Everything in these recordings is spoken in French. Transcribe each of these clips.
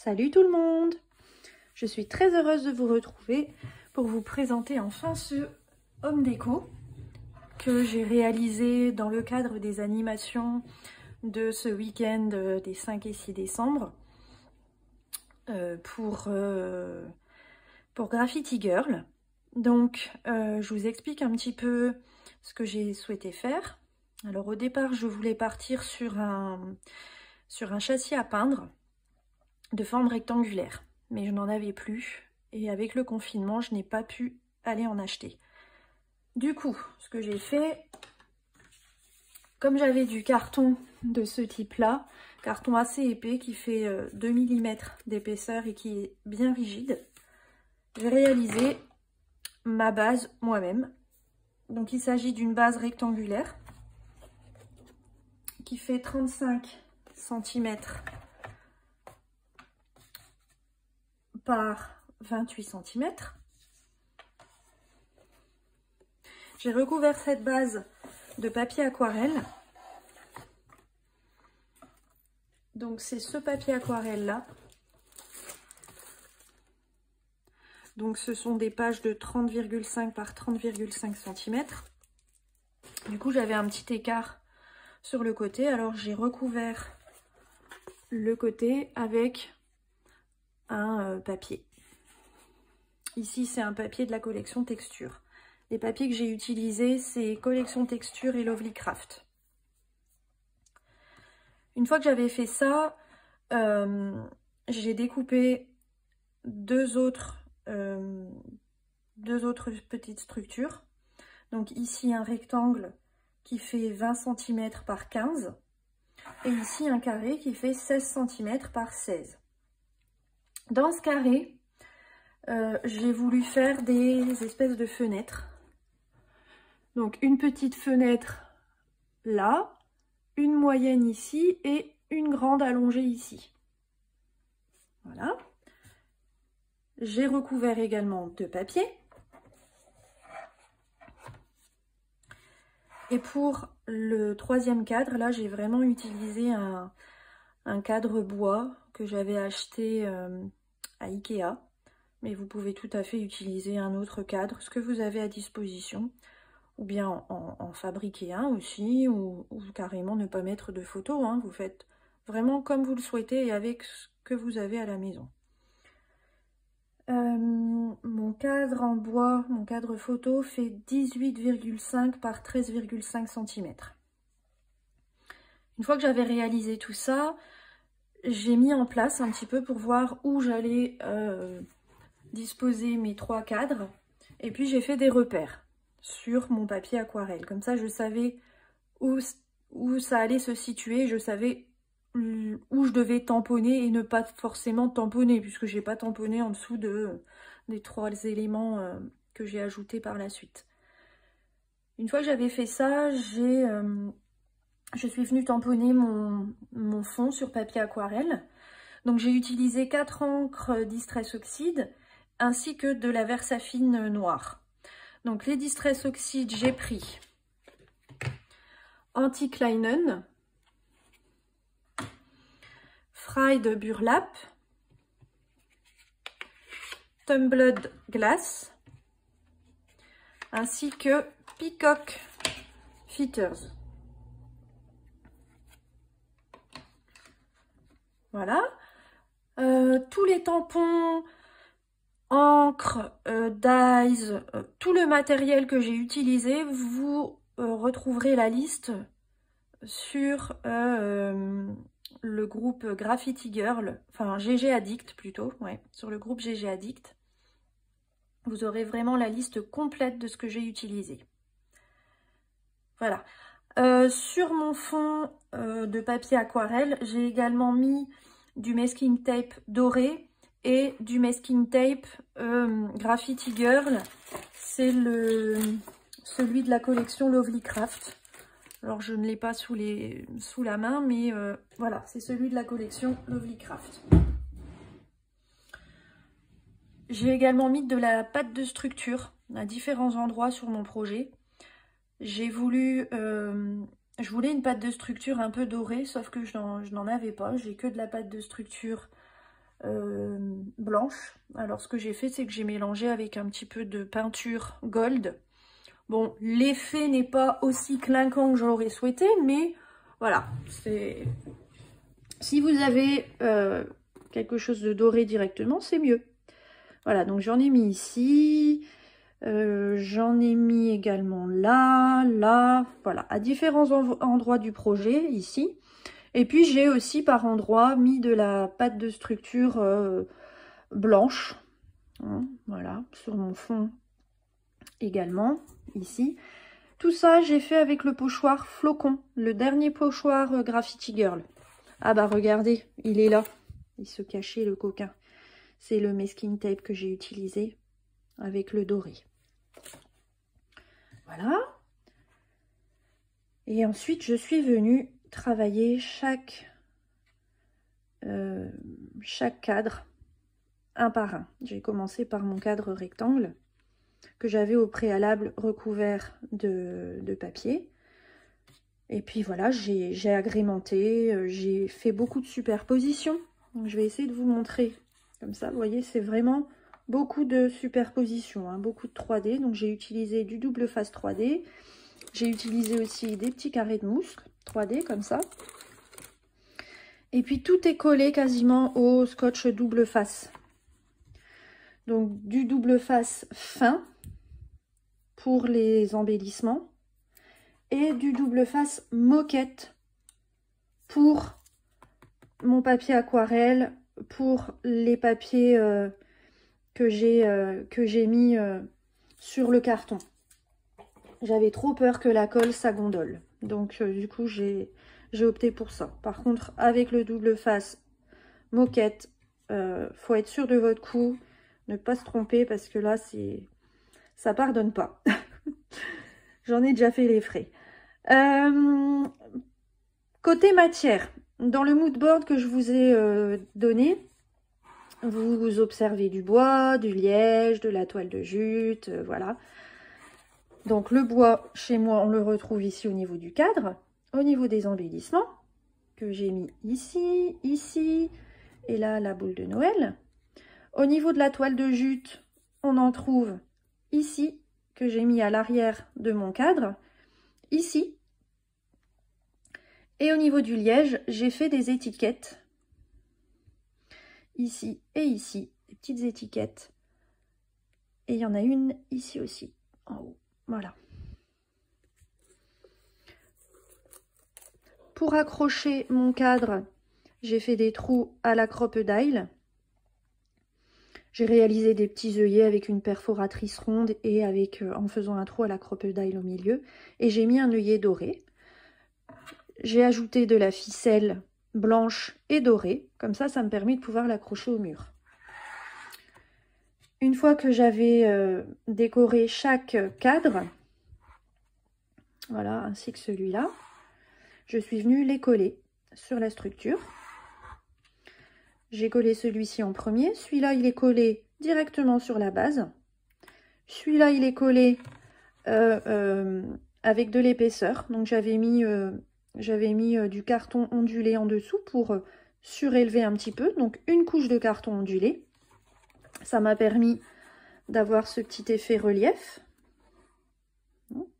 Salut tout le monde! Je suis très heureuse de vous retrouver pour vous présenter enfin ce home déco que j'ai réalisé dans le cadre des animations de ce week-end des 5 et 6 décembre pour Graffiti Girl. Donc je vous explique un petit peu ce que j'ai souhaité faire. Alors au départ je voulais partir sur un châssis à peindre de forme rectangulaire, mais je n'en avais plus et avec le confinement je n'ai pas pu aller en acheter. Du coup, ce que j'ai fait, comme j'avais du carton de ce type là, carton assez épais qui fait 2 mm d'épaisseur et qui est bien rigide, j'ai réalisé ma base moi-même. Donc il s'agit d'une base rectangulaire qui fait 35 cm par 28 cm. J'ai recouvert cette base de papier aquarelle. Donc c'est ce papier aquarelle là. Donc ce sont des pages de 30,5 par 30,5 cm. Du coup j'avais un petit écart sur le côté, alors j'ai recouvert le côté avec un papier. Ici c'est un papier de la collection Texture. Les papiers que j'ai utilisés c'est collection Texture et Lovely Craft. Une fois que j'avais fait ça, j'ai découpé deux autres petites structures. Donc ici un rectangle qui fait 20 cm par 15 et ici un carré qui fait 16 cm par 16. Dans ce carré, j'ai voulu faire des espèces de fenêtres. Donc une petite fenêtre là, une moyenne ici et une grande allongée ici. Voilà. J'ai recouvert également de papier. Et pour le troisième cadre, là j'ai vraiment utilisé un cadre bois que j'avais acheté à Ikea. Mais vous pouvez tout à fait utiliser un autre cadre, ce que vous avez à disposition. Ou bien en fabriquer un aussi, ou carrément ne pas mettre de photos. Hein. Vous faites vraiment comme vous le souhaitez et avec ce que vous avez à la maison. Mon cadre en bois, mon cadre photo fait 18,5 par 13,5 cm. Une fois que j'avais réalisé tout ça, j'ai mis en place un petit peu pour voir où j'allais disposer mes trois cadres. Et puis j'ai fait des repères sur mon papier aquarelle. Comme ça, je savais où ça allait se situer. Je savais où je devais tamponner et ne pas forcément tamponner, puisque j'ai pas tamponné en dessous des trois éléments que j'ai ajoutés par la suite. Une fois que j'avais fait ça, je suis venue tamponner mon fond sur papier aquarelle. Donc j'ai utilisé 4 encres Distress Oxide ainsi que de la Versafine noire. Donc les Distress Oxide, j'ai pris Antique Linen, Fried Burlap, Tumbled Glass, ainsi que Peacock Fitters. Voilà. Tous les tampons, encre, dyes, tout le matériel que j'ai utilisé, vous retrouverez la liste sur le groupe Graffiti Girl, enfin GG Addict plutôt, ouais, sur le groupe GG Addict. Vous aurez vraiment la liste complète de ce que j'ai utilisé. Voilà. Sur mon fond de papier aquarelle, j'ai également mis du masking tape doré et du masking tape Graffiti Girl. C'est celui de la collection Lovely Craft. Alors je ne l'ai pas sous la main, mais voilà, c'est celui de la collection Lovely Craft. J'ai également mis de la pâte de structure à différents endroits sur mon projet. J'ai voulu, je voulais une pâte de structure un peu dorée, sauf que je n'en avais pas. J'ai que de la pâte de structure blanche. Alors ce que j'ai fait, c'est que j'ai mélangé avec un petit peu de peinture gold. Bon, l'effet n'est pas aussi clinquant que je l'aurais souhaité, mais voilà, c'est... Si vous avez quelque chose de doré directement, c'est mieux. Voilà, donc j'en ai mis ici, j'en ai mis également là, là, voilà, à différents endroits du projet, ici. Et puis j'ai aussi par endroits mis de la pâte de structure blanche, hein, voilà, sur mon fond également, ici. Tout ça, j'ai fait avec le pochoir Flocon, le dernier pochoir Graffiti Girl. Ah bah regardez, il est là, il se cachait le coquin. C'est le masking tape que j'ai utilisé avec le doré. Voilà. Et ensuite, je suis venue travailler chaque cadre un par un. J'ai commencé par mon cadre rectangle que j'avais au préalable recouvert de papier. Et puis voilà, j'ai agrémenté, j'ai fait beaucoup de superpositions. Donc, je vais essayer de vous montrer. Comme ça, vous voyez, c'est vraiment beaucoup de superpositions, hein, beaucoup de 3D. Donc j'ai utilisé du double face 3D. J'ai utilisé aussi des petits carrés de mousse 3D comme ça. Et puis tout est collé quasiment au scotch double face. Donc du double face fin pour les embellissements et du double face moquette pour mon papier aquarelle, pour les papiers que j'ai mis sur le carton. J'avais trop peur que la colle ça gondole. Donc du coup j'ai opté pour ça. Par contre avec le double face moquette, faut être sûr de votre coup, ne pas se tromper parce que là ça pardonne pas. J'en ai déjà fait les frais. Côté matière, dans le mood board que je vous ai donné, vous observez du bois, du liège, de la toile de jute, voilà. Donc le bois, chez moi, on le retrouve ici au niveau du cadre, au niveau des embellissements, que j'ai mis ici, ici, et là, la boule de Noël. Au niveau de la toile de jute, on en trouve ici, que j'ai mis à l'arrière de mon cadre, ici. Et au niveau du liège, j'ai fait des étiquettes, ici et ici, des petites étiquettes. Et il y en a une ici aussi, en haut. Voilà. Pour accrocher mon cadre, j'ai fait des trous à la crocodile. J'ai réalisé des petits œillets avec une perforatrice ronde et avec en faisant un trou à la crocodile au milieu. Et j'ai mis un œillet doré. J'ai ajouté de la ficelle blanche et dorée. Comme ça me permet de pouvoir l'accrocher au mur. Une fois que j'avais décoré chaque cadre, voilà, ainsi que celui-là, je suis venue les coller sur la structure. J'ai collé celui-ci en premier. Celui-là, il est collé directement sur la base. Celui-là, il est collé avec de l'épaisseur. Donc, j'avais mis du carton ondulé en dessous pour surélever un petit peu. Donc, une couche de carton ondulé. Ça m'a permis d'avoir ce petit effet relief.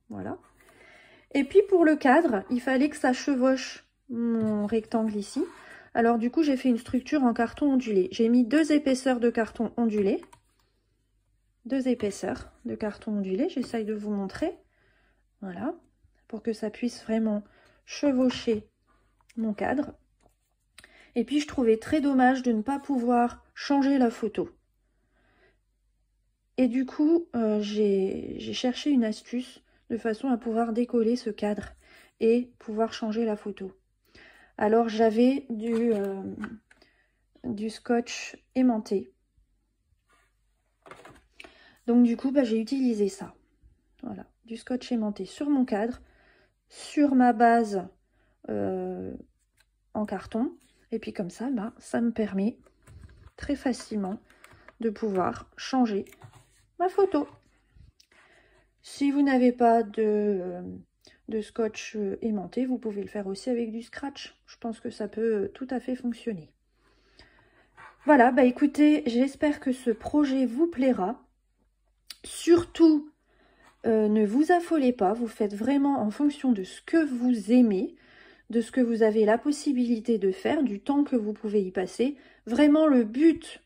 Voilà. Et puis, pour le cadre, il fallait que ça chevauche mon rectangle ici. Alors du coup, j'ai fait une structure en carton ondulé. J'ai mis 2 épaisseurs de carton ondulé. 2 épaisseurs de carton ondulé. J'essaye de vous montrer. Voilà. Pour que ça puisse vraiment chevaucher mon cadre. Et puis, je trouvais très dommage de ne pas pouvoir changer la photo. Et du coup, j'ai cherché une astuce de façon à pouvoir décoller ce cadre et pouvoir changer la photo. Alors j'avais du scotch aimanté. Donc du coup, j'ai utilisé ça. Voilà, du scotch aimanté sur mon cadre, sur ma base en carton. Et puis comme ça, ça me permet très facilement de pouvoir changer ma photo. Si vous n'avez pas de scotch aimanté, vous pouvez le faire aussi avec du scratch. Je pense que ça peut tout à fait fonctionner. Voilà, bah écoutez, j'espère que ce projet vous plaira. Surtout, ne vous affolez pas, vous faites vraiment en fonction de ce que vous aimez, de ce que vous avez la possibilité de faire, du temps que vous pouvez y passer. Vraiment, le but,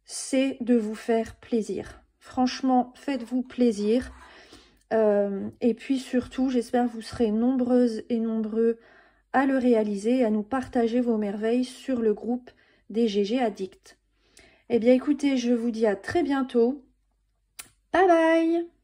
c'est de vous faire plaisir. Franchement, faites-vous plaisir. Et puis surtout, j'espère que vous serez nombreuses et nombreux à le réaliser, à nous partager vos merveilles sur le groupe des GG Addicts. Eh bien écoutez, je vous dis à très bientôt. Bye bye!